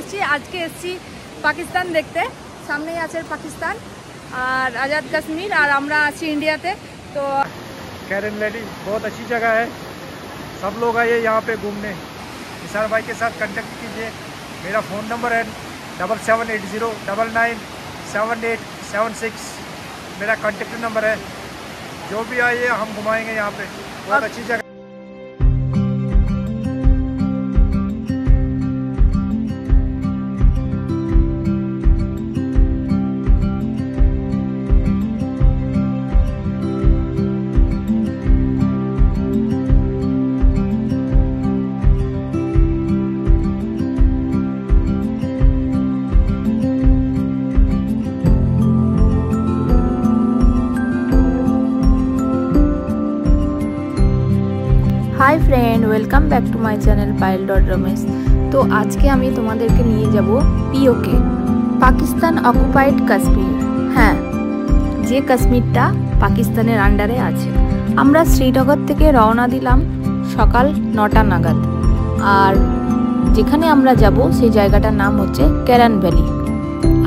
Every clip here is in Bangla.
করছি। আজকে এসেছি পাকিস্তান দেখতে, সামনেই আছে পাকিস্তান আর आज़ाद कश्मीर और আমরা আছি इंडियाते। तो कैरन वैली बहुत अच्छी जगह है, सब लोग आइए यहाँ पे घूमने। निसार भाई के साथ कांटेक्ट कीजिए, मेरा फ़ोन नंबर है 7780997876, मेरा कांटेक्ट नंबर है। जो भी आइए हम घुमाएंगे यहाँ पे, बहुत अच्छी जगह। High friend, welcome back to my channel पायल.रमेश। तो आज के आमी तुम्हादेरके निये जाबो पीओके, पाकिस्तान अकुपाइड काश्मीर। हाँ, जे काश्मीरटा पाकिस्तानेर आंडारे आछे। आमरा श्रीनगर थेके रওনা दिलाम सकाल 9टा नागाद, और जेखाने आमरा जाबो सेई जायगाटार नाम होच्छे कैरन भ्याली।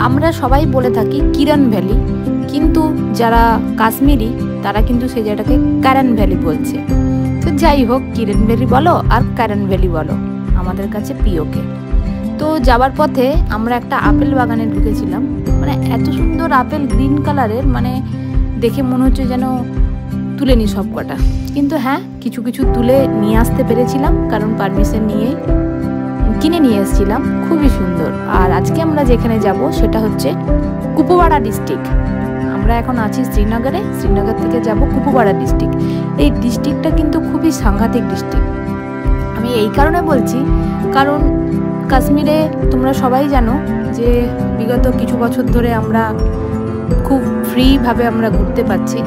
आमरा सबाई बोले थाकी किरण भ्याली, किन्तु जारा काश्मीरी तारा किन्तु सेई जायगाटाके कैरन भ्याली बोलछे। तो যাই হোক, কিরণ ভ্যালি বলো আর ক্যারন ভ্যালি বলো, আমাদের কাছে পিওকে। তো যাবার পথে আমরা একটা আপেল বাগানে ঢুকেছিলাম। মানে এত সুন্দর আপেল, গ্রিন কালারের, মানে দেখে মনে হচ্ছে যেন তুলে নি সব কটা। কিন্তু হ্যাঁ, কিছু কিছু তুলে নিয়ে আসতে পেরেছিলাম, কারণ পারমিশন নিয়ে কিনে নিয়ে এসেছিলাম। খুবই সুন্দর। আর আজকে আমরা যেখানে যাব সেটা হচ্ছে কুপওয়াড়া ডিস্ট্রিক্ট। আমরা এখন আছি শ্রীনগরে, শ্রীনগর থেকে যাব কুপওয়াড়া ডিস্ট্রিক্ট। এই ডিস্ট্রিক্টটা কিন্তু খুবই সাংঘাতিক ডিস্ট্রিক্ট। আমি এই কারণে বলছি, কারণ কাশ্মীরে তোমরা সবাই জানো যে বিগত কিছু বছর ধরে আমরা খুব ফ্রিভাবে আমরা ঘুরতে পারছি।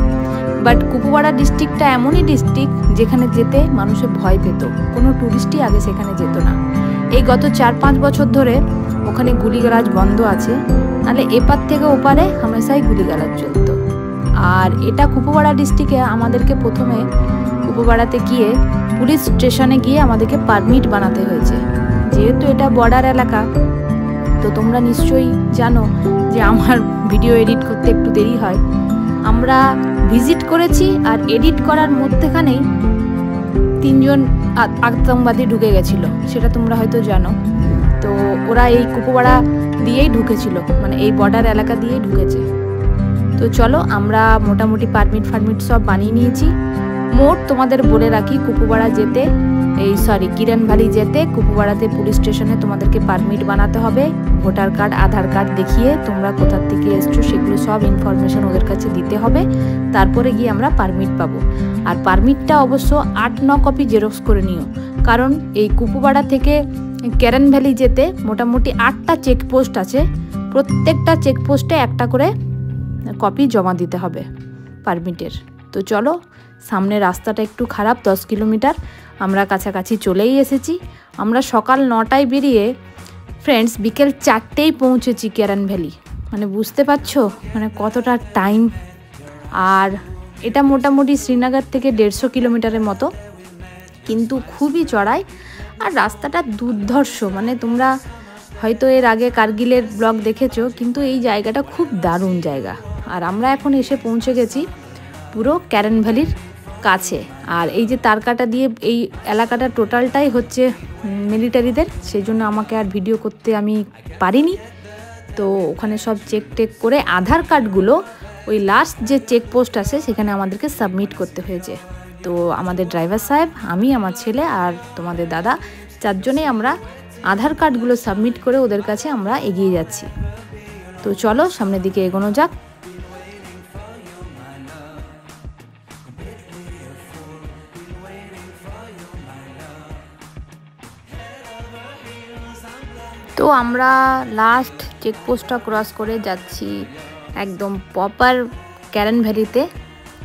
বাট কুপওয়াড়া ডিস্ট্রিক্টটা এমনই ডিস্ট্রিক্ট যেখানে যেতে মানুষে ভয় পেত, কোনো ট্যুরিস্টই আগে সেখানে যেত না। এই গত 4-5 বছর ধরে ওখানে গুলিগালাজ বন্ধ আছে, নাহলে এপার থেকে ওপারে হামেশাই গুলিগালাজ চলতো। আর এটা কুপওয়াড়া ডিস্ট্রিক্টে আমাদেরকে প্রথমে কুপওয়াড়াতে গিয়ে পুলিশ স্টেশনে গিয়ে আমাদেরকে পারমিট বানাতে হয়েছে, যেহেতু এটা বর্ডার এলাকা। তো তোমরা নিশ্চয়ই জানো যে আমার ভিডিও এডিট করতে একটু দেরি হয়। আমরা ভিজিট করেছি আর এডিট করার মধ্যেখানেই 3 জন আতঙ্কবাদী ঢুকে গেছিলো, সেটা তোমরা হয়তো জানো। তো ওরা এই কুপওয়াড়া দিয়েই ঢুকেছিল, মানে এই বর্ডার এলাকা দিয়েই ঢুকেছে। তো চলো, আমরা মোটামুটি পারমিট সব বানিয়ে নিয়েছি। মোট তোমাদের বলে রাখি, কুপওয়াড়া যেতে, কিরণ ভ্যালি যেতে কুপওয়াড়াতে পুলিশ স্টেশনে তোমাদেরকে পারমিট বানাতে হবে। ভোটার কার্ড, আধার কার্ড দেখিয়ে তোমরা কোথা থেকে এসছো সেগুলো সব ইনফরমেশন ওদের কাছে দিতে হবে। তারপরে গিয়ে আমরা পারমিট পাবো। আর পারমিটটা অবশ্য 8-9 কপি জেরক্স করে নিও, কারণ এই কুপওয়াড়া থেকে ক্যারন ভ্যালি যেতে মোটামুটি 8টা চেকপোস্ট আছে। প্রত্যেকটা চেকপোস্টে একটা করে কপি জমা দিতে হবে পারমিটের। তো চলো, সামনে রাস্তাটা একটু খারাপ, 10 কিলোমিটার, আমরা কাছাকাছি চলেই এসেছি। আমরা সকাল 9টায় বেরিয়ে ফ্রেন্ডস বিকেল 4টেই পৌঁছেছি ক্যারন ভ্যালি। মানে বুঝতে পারছো মানে কতটা টাইম। আর এটা মোটামুটি শ্রীনগর থেকে 150 কিলোমিটারের মতো, কিন্তু খুবই চড়াই। আর রাস্তাটা দুর্ধর্ষ, মানে তোমরা হয়তো এর আগে কার্গিলের ব্লগ দেখেছো, কিন্তু এই জায়গাটা খুব দারুণ জায়গা। আর আমরা এখন এসে পৌঁছে গেছি পুরো ক্যারন ভ্যালির কাছে। আর এই যে তারকাটা দিয়ে এই এলাকাটা টোটালটাই হচ্ছে মিলিটারিদের, সেই জন্য আমাকে আর ভিডিও করতে আমি পারিনি। তো ওখানে সব চেক করে আধার কার্ডগুলো ওই লাস্ট যে চেকপোস্ট আছে সেখানে আমাদেরকে সাবমিট করতে হয়েছে। তো আমাদের ড্রাইভার সাহেব, আমি, আমার ছেলে আর তোমাদের দাদা, 4 জনেই আমরা আধার কার্ডগুলো সাবমিট করে ওদের কাছে আমরা এগিয়ে যাচ্ছি। তো চলো সামনের দিকে এগোনো যাক। তো আমরা লাস্ট চেকপোস্টটা ক্রস করে যাচ্ছি একদম প্রপার ক্যারন ভ্যালিতে।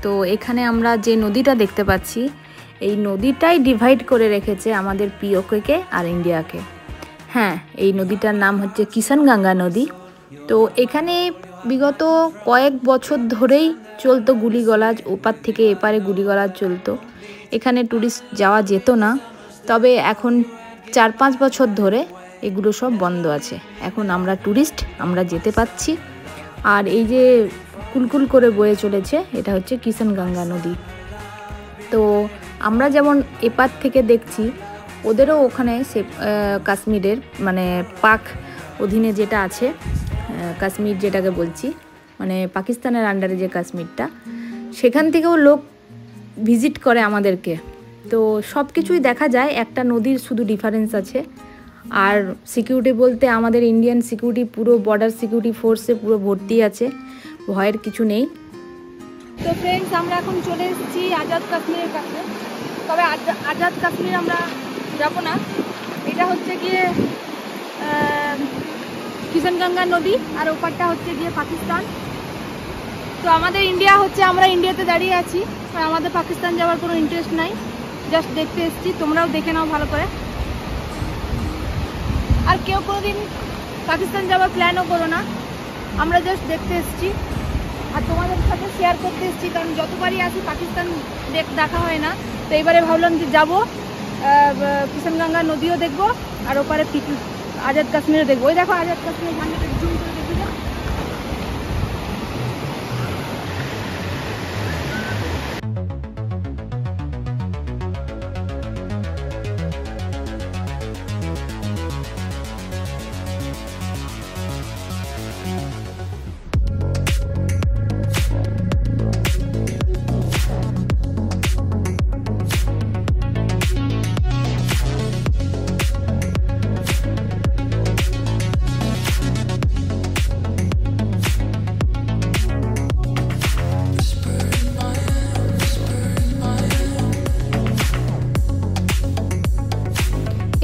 তো এখানে আমরা যে নদীটা দেখতে পাচ্ছি, এই নদীটাই ডিভাইড করে রেখেছে আমাদের পিওকে আর ইন্ডিয়াকে। হ্যাঁ, এই নদীটার নাম হচ্ছে কিষানগঙ্গা নদী। তো এখানে বিগত কয়েক বছর ধরেই চলতো গুলিগালাজ, ওপার থেকে এপারে গুলিগালাজ চলতো। এখানে ট্যুরিস্ট যাওয়া যেত না, তবে এখন 4-5 বছর ধরে এগুলো সব বন্ধ আছে। এখন আমরা ট্যুরিস্ট, আমরা যেতে পাচ্ছি। আর এই যে কুলকুল করে বয়ে চলেছে, এটা হচ্ছে কিষানগঙ্গা নদী। তো আমরা যেমন এপার থেকে দেখছি, ওদেরও ওখানে সে কাশ্মীরের মানে পাক অধীনে যেটা আছে, কাশ্মীর যেটাকে বলছি, মানে পাকিস্তানের আন্ডারে যে কাশ্মীরটা, সেখান থেকেও লোক ভিজিট করে আমাদেরকে। তো সব কিছুই দেখা যায়, একটা নদীর শুধু ডিফারেন্স আছে। আর সিকিউরিটি বলতে আমাদের ইন্ডিয়ান সিকিউরিটি পুরো বর্ডার সিকিউরিটি ফোর্সে পুরো ভর্তি আছে, ভয়ের কিছু নেই। তো ফ্রেন্ডস, আমরা এখন চলে এসেছি আজাদ কাশ্মীরের কাছে। তবে আজাদ কাশ্মীর আমরা যাব না, এটা হচ্ছে গিয়ে কিষানগঙ্গা নদী, আর ওপারটা হচ্ছে গিয়ে পাকিস্তান। তো আমাদের ইন্ডিয়া হচ্ছে, আমরা ইন্ডিয়াতে দাঁড়িয়ে আছি, আর আমাদের পাকিস্তান যাওয়ার কোনো ইন্টারেস্ট নাই, জাস্ট দেখতে এসেছি। তোমরাও দেখে নাও ভালো করে। আর কেউ কোনোদিন পাকিস্তান যাওয়ার প্ল্যানও করো না, আমরা জাস্ট দেখতে এসেছি আর তোমাদের সাথে শেয়ার করতে এসেছি। কারণ যতবারই আসি পাকিস্তান দেখা হয় না, তো এবারে ভাবলাম যে যাবো, কিষানগঙ্গা নদীও দেখবো আর ওপারে আজাদ কাশ্মীরও দেখবো। ওই দেখো আজাদ কাশ্মীর ঝান্ডাটা জুম করে দেখি না।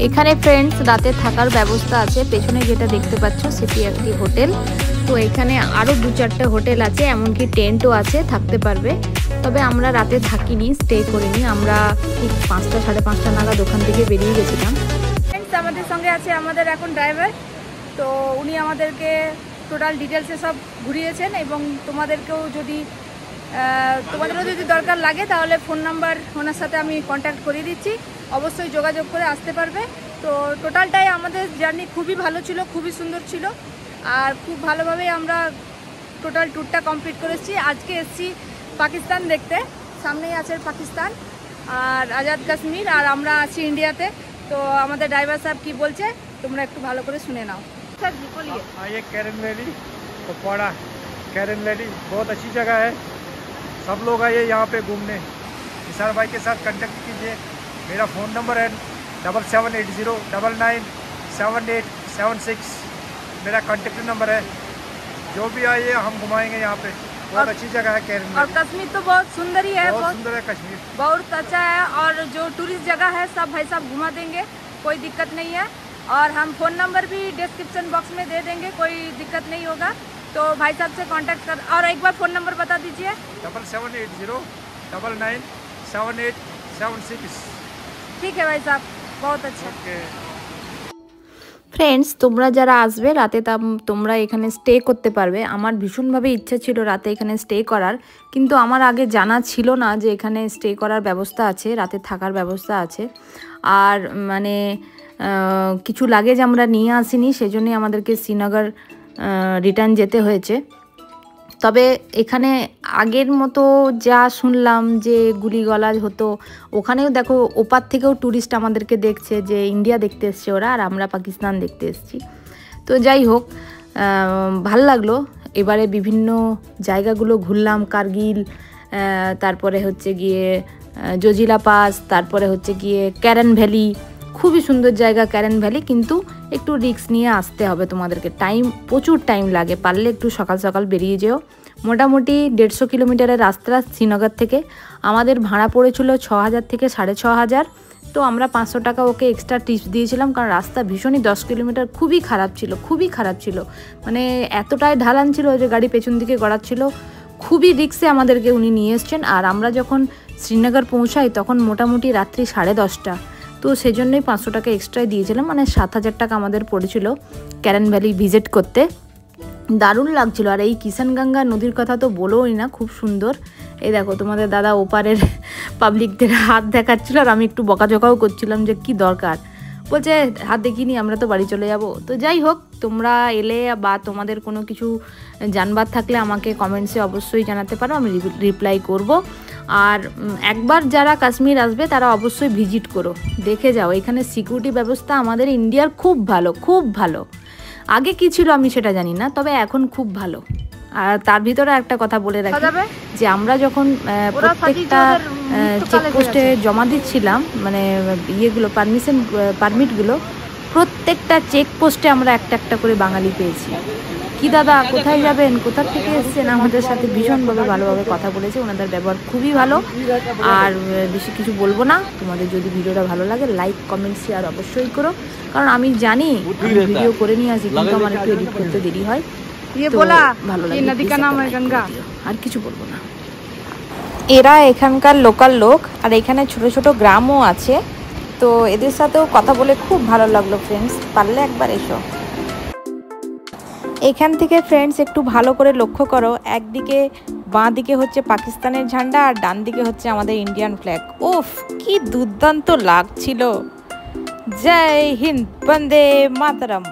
এখানে ফ্রেন্ডস রাতে থাকার ব্যবস্থা আছে, পেছনে যেটা দেখতে পাচ্ছ সেটি একটি হোটেল। তো এখানে আরও 2-4টে হোটেল আছে, এমনকি টেন্টও আছে, থাকতে পারবে। তবে আমরা রাতে থাকিনি, স্টে করিনি, আমরা ঠিক 5টা 5:30 নাগাদ ওখান থেকে বেরিয়ে গেছিলাম। ফ্রেন্ডস, আমাদের সঙ্গে আছে আমাদের এখন ড্রাইভার। তো উনি আমাদেরকে টোটাল ডিটেলসে সব ঘুরিয়েছেন, এবং তোমাদেরকেও তোমাদেরও যদি দরকার লাগে তাহলে ফোন নাম্বার ওনার সাথে আমি কন্ট্যাক্ট করিয়ে দিচ্ছি, অবশ্যই যোগাযোগ করে আসতে পারবে। তো টোটালটাই আমাদের জার্নি খুবই ভালো ছিল, খুবই সুন্দর ছিল, আর খুব ভালোভাবেই আমরা টোটাল ট্যুরটা কমপ্লিট করেছি। আজকে এসেছি পাকিস্তান দেখতে, সামনেই আছে পাকিস্তান আর আজাদ কাশ্মীর, আর আমরা আছি ইন্ডিয়াতে। তো আমাদের ড্রাইভার সাহেব কি বলছে তোমরা একটু ভালো করে শুনে নাও। স্যার বলিए। ये कैरन वैली कुपवाड़ा, कैरन वैली बहुत अच्छी जगह है। सब लोग आइए यहाँ पे घूमने। निसार भाई के साथ कांटेक्ट कीजिए। मेरा फ़ोन नंबर है 7780997876। मेरा कांटेक्ट नंबर है। जो भी आइए हम घुमाएंगे यहाँ पे। बहुत अच्छी जगह है कैरन और वैली। कश्मीर तो बहुत सुंदर ही है, बहुत सुंदर है कश्मीर, बहुत अच्छा है। और जो टूरिस्ट जगह है सब भाई साहब घुमा देंगे, कोई दिक्कत नहीं है। और हम फ़ोन नंबर भी डिस्क्रिप्शन बॉक्स में दे देंगे, कोई दिक्कत नहीं होगा। तो भाई साहब से कांटेक्ट कर, और एक बार फ़ोन नंबर बता दीजिए। 7780997876। ठीक है भाई साहब, बहुत अच्छा। ओके ফ্রেন্ডস, তোমরা যারা আসবে রাতে তোমরা এখানে স্টে করতে পারবে। আমার ভীষণভাবে ইচ্ছা ছিল রাতে এখানে স্টে করার, কিন্তু আমার আগে জানা ছিল না যে এখানে স্টে করার ব্যবস্থা আছে, রাতে থাকার ব্যবস্থা আছে। আর মানে কিছু লাগেজ আমরা নিয়ে আসিনি, সেজন্যই আমাদেরকে শ্রীনগর রিটার্ন যেতে হয়েছে। তবে এখানে আগের মতো যা শুনলাম যে গুলিগলাজ হতো, ওখানেও দেখো ওপার থেকেও ট্যুরিস্ট আমাদেরকে দেখছে যে ইন্ডিয়া দেখতে এসছে ওরা, আর আমরা পাকিস্তান দেখতে এসেছি। তো যাই হোক, ভাল লাগলো। এবারে বিভিন্ন জায়গাগুলো ঘুরলাম, কার্গিল, তারপরে হচ্ছে গিয়ে জজিলা পাস, তারপরে হচ্ছে গিয়ে ক্যারন ভ্যালি। খুবই সুন্দর জায়গা ক্যারন ভ্যালি, কিন্তু একটু রিস্ক নিয়ে আসতে হবে তোমাদেরকে, প্রচুর টাইম লাগে। পারলে একটু সকাল সকাল বেরিয়ে যেও। মোটামুটি 150 কিলোমিটারের রাস্তা শ্রীনগর থেকে। আমাদের ভাড়া পড়েছিল 6000 থেকে 6500। তো আমরা 500 টাকা ওকে এক্সট্রা টিপস দিয়েছিলাম, কারণ রাস্তা ভীষণই 10 কিলোমিটার খুবই খারাপ ছিল, মানে এতটাই ঢালান ছিল যে গাড়ি পেছন দিকে গড়াচ্ছিল। খুবই রিস্কে আমাদেরকে উনি নিয়ে এসছেন। আর আমরা যখন শ্রীনগর পৌঁছাই তখন মোটামুটি রাত্রি 10:30। তো সেজন্যই 500 টাকা এক্সট্রাই দিয়েছিলাম, মানে 7000 টাকা আমাদের পড়েছিল ক্যারন ভ্যালি ভিজিট করতে। দারুণ লাগছিল। আর এই কিষানগঙ্গা নদীর কথা তো বলোই না, খুব সুন্দর। এই দেখো তোমাদের দাদা ওপারের পাবলিকদের হাত দেখাচ্ছিল, আর আমি একটু বকাঝকাও করছিলাম যে কি দরকার, বলছে হাত দেখিনি, আমরা তো বাড়ি চলে যাব। তো যাই হোক, তোমরা এলে বা তোমাদের কোনো কিছু জানবার থাকলে আমাকে কমেন্টসে অবশ্যই জানাতে পারো, আমি রিপ্লাই করব। আর একবার যারা কাশ্মীর আসবে তারা অবশ্যই ভিজিট করো, দেখে যাও। এখানে সিকিউরিটি ব্যবস্থা আমাদের ইন্ডিয়ার খুব ভালো, খুব ভালো। আগে কি ছিল আমি সেটা জানি না, তবে এখন খুব ভালো। আর তার ভিতরে একটা কথা বলে রাখি যে আমরা যখন প্রত্যেকটা চেকপোস্টে জমা দিচ্ছিলাম, মানে ইয়েগুলো পারমিটগুলো, প্রত্যেকটা চেকপোস্টে আমরা একটা একটা করে বাঙালি পেয়েছি। কি দাদা কোথায় যাবেন, কোথা থেকে এসেছেন, আমাদের সাথে ভীষণভাবে ভালোভাবে কথা বলেছে। ওনাদের ব্যবহার খুবই ভালো। আর বেশি কিছু বলবো না। তোমাদের যদি ভিডিওটা ভালো লাগে লাইক কমেন্ট শেয়ার অবশ্যই করো, কারণ আমি জানি ভিডিও করে নিয়ে আসি কিন্তু আমার একটু এডিট করতে দেরি হয়। ভালো লাগে, আর কিছু বলবো না। এরা এখানকার লোকাল লোক, আর এখানে ছোট ছোট গ্রামও আছে। তো এদের সাথেও কথা বলে খুব ভালো লাগলো ফ্রেন্ডস, পারলে একবার এসো। এখান থেকে ফ্রেন্ডস একটু ভালো করে লক্ষ্য করো, একদিকে বাঁ দিকে হচ্ছে পাকিস্তানের ঝান্ডা আর ডান দিকে হচ্ছে আমাদের ইন্ডিয়ান ফ্ল্যাগ। ওফ, কি দুর্দান্ত লাগছিল। জয় হিন্দ, বন্দে মাতরম।